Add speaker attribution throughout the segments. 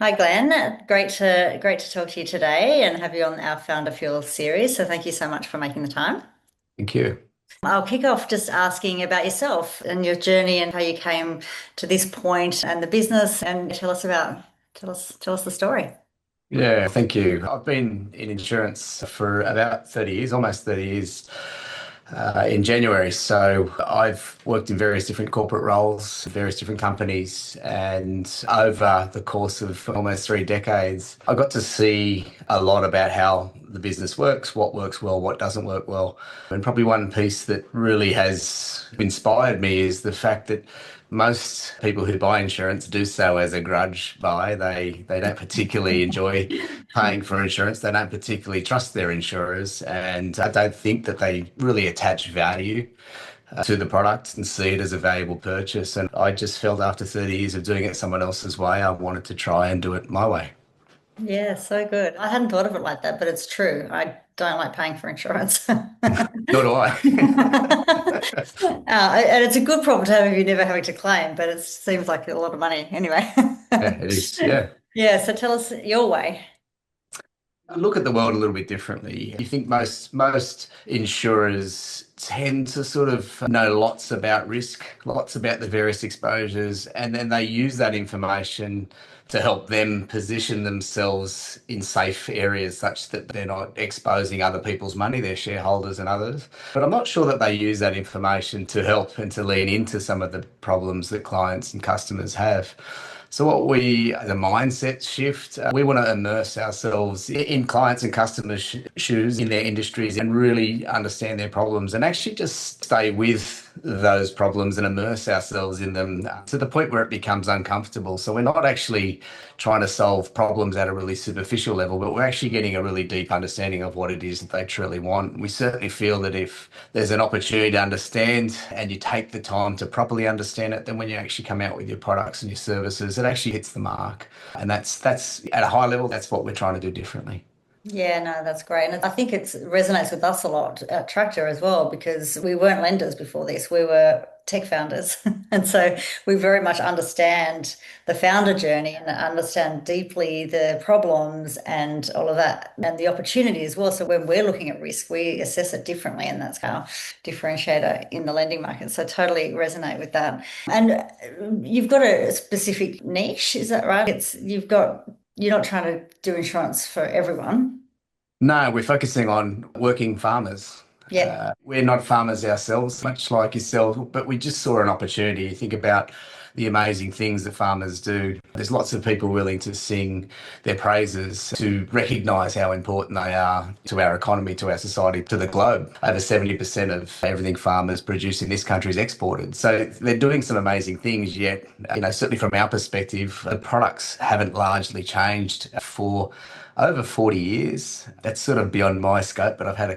Speaker 1: Hi, Glenn. Great to talk to you today and have you on our Founder Fuel series. So thank you so much for making the time.
Speaker 2: Thank you.
Speaker 1: I'll kick off just asking about yourself and your journey and how you came to this point and the business and tell us the story.
Speaker 2: Yeah, thank you. I've been in insurance for about 30 years, almost 30 years in January. So I've worked in various different corporate roles, various different companies, and over the course of almost 3 decades, I got to see a lot about how the business works well, what doesn't work well. And probably one piece that really has inspired me is the fact that most people who buy insurance do so as a grudge buy. They don't particularly enjoy paying for insurance. They don't particularly trust their insurers, and I don't think that they really attach value to the product and see it as a valuable purchase. And I just felt after 30 years of doing it someone else's way, I wanted to try and do it my way.
Speaker 1: Yeah, so good. I hadn't thought of it like that, but it's true. I don't like paying for insurance.
Speaker 2: Nor do I.
Speaker 1: And it's a good problem to have if you're never having to claim, but it seems like a lot of money anyway.
Speaker 2: Yeah, it is. Yeah.
Speaker 1: Yeah, so tell us your way.
Speaker 2: I look at the world a little bit differently. You think most insurers tend to sort of know lots about risk, lots about the various exposures, and then they use that information to help them position themselves in safe areas such that they're not exposing other people's money, their shareholders and others. But I'm not sure that they use that information to help and to lean into some of the problems that clients and customers have. So the mindset shift, we want to immerse ourselves in clients and customers' shoes in their industries and really understand their problems and actually just stay with those problems and immerse ourselves in them to the point where it becomes uncomfortable. So we're not actually trying to solve problems at a really superficial level, but we're actually getting a really deep understanding of what it is that they truly want. We certainly feel that if there's an opportunity to understand and you take the time to properly understand it, then when you actually come out with your products and your services, it actually hits the mark. And that's at a high level, that's what we're trying to do differently.
Speaker 1: Yeah, no, that's great. And I think it resonates with us a lot at Tractor as well, because we weren't lenders before this. We were tech founders. And so we very much understand the founder journey and understand deeply the problems and all of that and the opportunity as well. So when we're looking at risk, we assess it differently. And that's our differentiator in the lending market. So totally resonate with that. And you've got a specific niche, is that right? You're not trying to do insurance for everyone.
Speaker 2: No, we're focusing on working farmers.
Speaker 1: Yeah.
Speaker 2: We're not farmers ourselves, much like yourself, but we just saw an opportunity. You think about the amazing things that farmers do. There's lots of people willing to sing their praises to recognise how important they are to our economy, to our society, to the globe. Over 70% of everything farmers produce in this country is exported. So they're doing some amazing things, yet, certainly from our perspective, the products haven't largely changed for over 40 years. That's sort of beyond my scope, but I've had a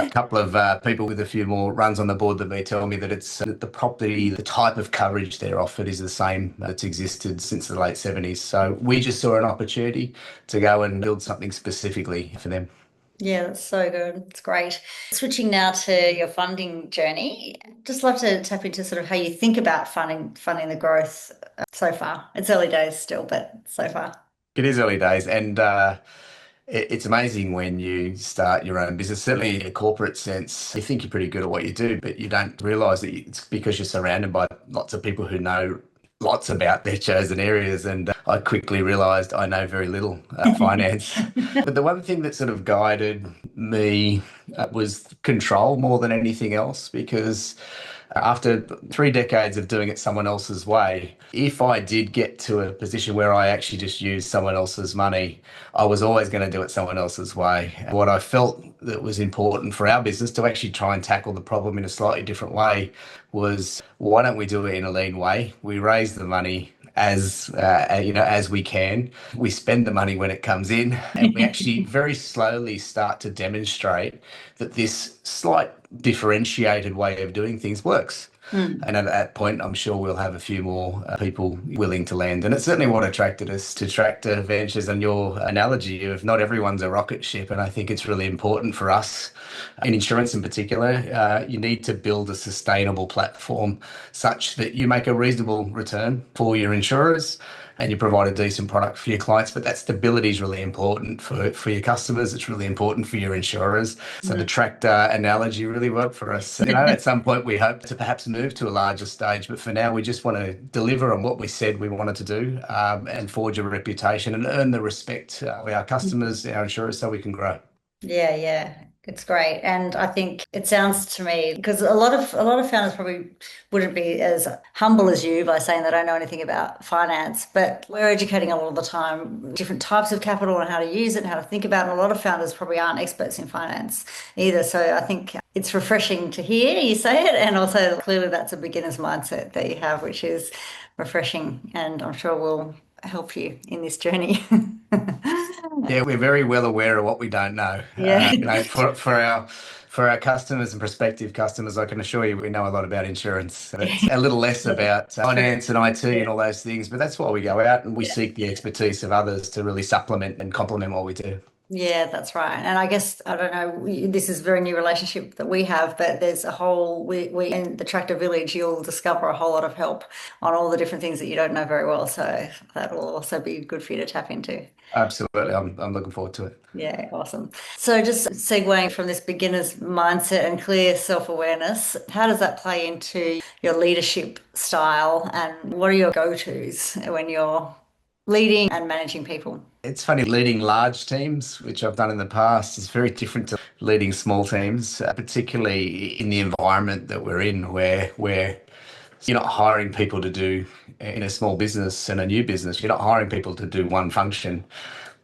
Speaker 2: couple of people with a few more runs on the board than me tell me that it's the property, the type of coverage they're offered is the same that's existed since the late 70s. So we just saw an opportunity to go and build something specifically for them.
Speaker 1: Yeah, that's so good. It's great. Switching now to your funding journey, just love to tap into sort of how you think about funding the growth so far. It's early days still, but so far.
Speaker 2: It is early days, and it's amazing when you start your own business. Certainly, in a corporate sense, you think you're pretty good at what you do, but you don't realize that it's because you're surrounded by lots of people who know lots about their chosen areas. And I quickly realized I know very little finance. But the one thing that sort of guided me was control more than anything else, because after 3 decades of doing it someone else's way, if I did get to a position where I actually just used someone else's money, I was always going to do it someone else's way. What I felt that was important for our business to actually try and tackle the problem in a slightly different way was, why don't we do it in a lean way? We raise the money as we can. We spend the money when it comes in, and we actually very slowly start to demonstrate that this slight differentiated way of doing things works.
Speaker 1: Mm.
Speaker 2: And at that point, I'm sure we'll have a few more people willing to land. And it's certainly what attracted us to Tractor Ventures and your analogy of not everyone's a rocket ship. And I think it's really important for us in insurance in particular. You need to build a sustainable platform such that you make a reasonable return for your insurers. and you provide a decent product for your clients. But that stability is really important for your customers. It's really important for your insurers. So the
Speaker 1: Mm.
Speaker 2: tractor analogy really worked for us. You know, at some point we hope to perhaps move to a larger stage, but for now we just want to deliver on what we said we wanted to do, and forge a reputation and earn the respect of our customers, our insurers, so we can grow.
Speaker 1: Yeah, yeah. It's great. And I think it sounds to me because a lot of founders probably wouldn't be as humble as you by saying they don't know anything about finance, but we're educating a lot of the time different types of capital and how to use it and how to think about it. And a lot of founders probably aren't experts in finance either. So I think it's refreshing to hear you say it, and also clearly that's a beginner's mindset that you have, which is refreshing, and I'm sure will help you in this journey.
Speaker 2: Yeah, we're very well aware of what we don't know.
Speaker 1: Yeah.
Speaker 2: You know, for our customers and prospective customers, I can assure you we know a lot about insurance. It's a little less about finance and IT
Speaker 1: Yeah.
Speaker 2: and all those things, but that's why we go out and we
Speaker 1: Yeah.
Speaker 2: seek the expertise of others to really supplement and complement what we do.
Speaker 1: Yeah, that's right. And I guess, I don't know, this is a very new relationship that we have, but there's a whole, we in the Tractor Village, you'll discover a whole lot of help on all the different things that you don't know very well. So that will also be good for you to tap into.
Speaker 2: Absolutely. I'm looking forward to it.
Speaker 1: Yeah, awesome. So just segueing from this beginner's mindset and clear self-awareness, how does that play into your leadership style and what are your go-tos when you're leading and managing people?
Speaker 2: It's funny, leading large teams, which I've done in the past, is very different to leading small teams, particularly in the environment that we're in, where you're not hiring people to do in a small business and a new business. You're not hiring people to do one function.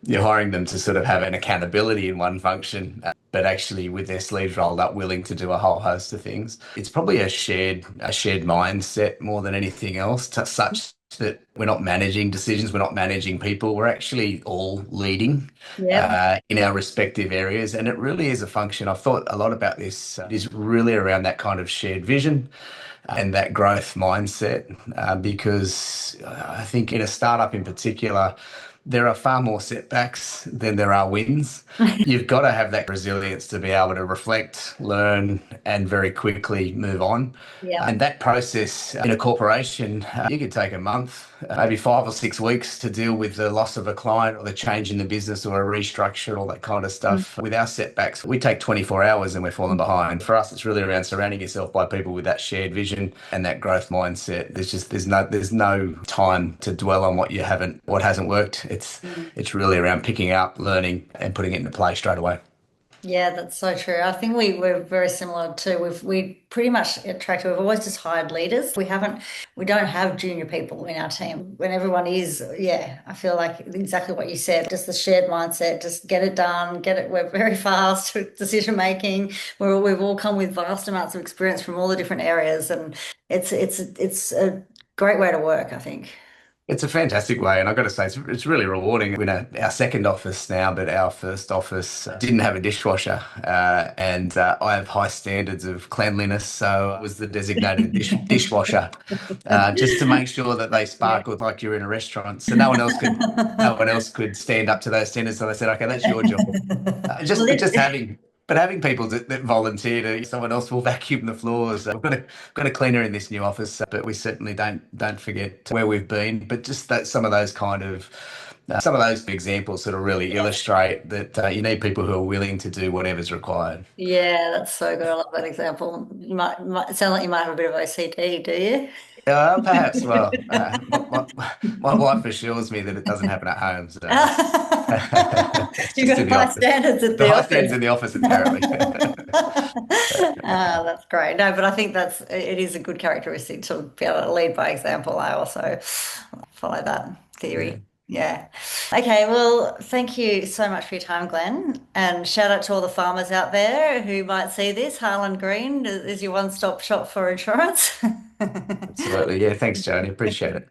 Speaker 2: You're hiring them to sort of have an accountability in one function, but actually with their sleeves rolled up, willing to do a whole host of things. It's probably a shared mindset more than anything else, to such that we're not managing decisions, we're not managing people, we're actually all leading
Speaker 1: Yep.
Speaker 2: in our respective areas. And it really is a function. I've thought a lot about this. It is really around that kind of shared vision and that growth mindset, because I think in a startup in particular, there are far more setbacks than there are wins. You've got to have that resilience to be able to reflect, learn, and very quickly move on.
Speaker 1: Yeah.
Speaker 2: And that process in a corporation, you could take a month, maybe 5 or 6 weeks to deal with the loss of a client or the change in the business or a restructure, all that kind of stuff. With our setbacks, we take 24 hours and we're falling behind. For us, it's really around surrounding yourself by people with that shared vision and that growth mindset. There's no time to dwell on what hasn't worked. It's really around picking up, learning, and putting it into play straight away.
Speaker 1: Yeah, that's so true. I think we're very similar too. We pretty much at Tractor, we've always just hired leaders. We don't have junior people in our team. When everyone is, yeah, I feel like exactly what you said, just the shared mindset, just get it done, get it. We're very fast with decision making. We've all come with vast amounts of experience from all the different areas, and it's a great way to work, I think.
Speaker 2: It's a fantastic way, and I've got to say, it's really rewarding. We're in our second office now, but our first office didn't have a dishwasher, and I have high standards of cleanliness, so I was the designated dishwasher, just to make sure that they
Speaker 1: Yeah.
Speaker 2: sparkled like you're in a restaurant. So no one else could stand up to those standards. So they said, "Okay, that's your job."
Speaker 1: Well,
Speaker 2: But having people that volunteer to, someone else will vacuum the floors. We've got a cleaner in this new office, but we certainly don't forget where we've been. But just that some of those examples sort of really illustrate that you need people who are willing to do whatever's required.
Speaker 1: yeah, that's so good. I love that example. You might it sound like you might have a bit of OCD, do you?
Speaker 2: Perhaps. Well, my wife assures me that it doesn't happen at home, so it's
Speaker 1: You've
Speaker 2: just in
Speaker 1: got
Speaker 2: the
Speaker 1: high
Speaker 2: office.
Speaker 1: standards at
Speaker 2: The
Speaker 1: the
Speaker 2: high standards
Speaker 1: office.
Speaker 2: in the office, apparently.
Speaker 1: That's great. No, but I think it is a good characteristic to be able to lead by example. I also follow that
Speaker 2: Yeah.
Speaker 1: theory. Yeah. Okay, well, thank you so much for your time, Glenn. And shout out to all the farmers out there who might see this. Harland Green is your one-stop shop for insurance.
Speaker 2: Absolutely. Yeah. Thanks, Joni. Appreciate it.